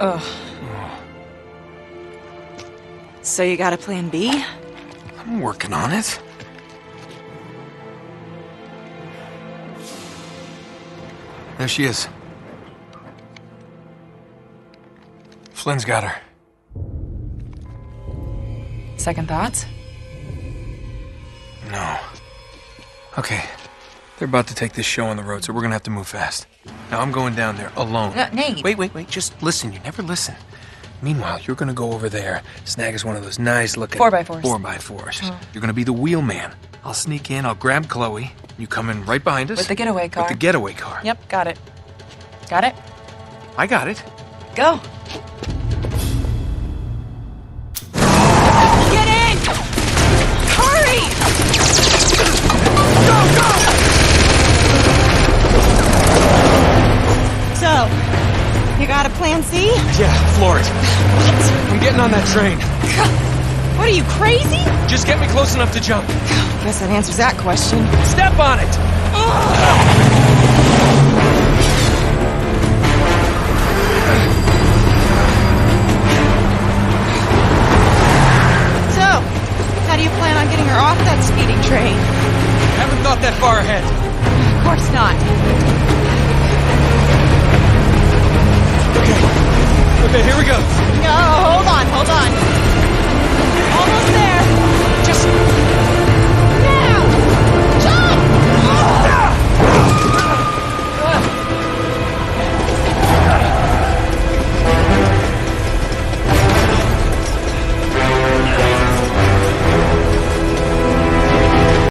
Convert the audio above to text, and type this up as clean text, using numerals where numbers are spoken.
Ugh. So you got a plan B? I'm working on it. There she is. Flynn's got her. Second thoughts? No. Okay. They're about to take this show on the road, so we're gonna have to move fast. Now I'm going down there alone. Nate. Wait. Just listen. You never listen. Meanwhile, you're gonna go over there, snag us one of those nice-looking 4x4s. 4x4s. You're gonna be the wheelman. I'll sneak in, I'll grab Chloe. You come in right behind us. With the getaway car. With the getaway car. Yep, got it. Got it? I got it. Go. Get in! Hurry! Go! So, you got a plan C? Yeah, floor it. What? I'm getting on that train. What are you, crazy? Just get me close enough to jump. Guess that answers that question. Step on it! So, how do you plan on getting her off that speeding train? Haven't thought that far ahead. Of course not. Okay, here we go. No, hold on.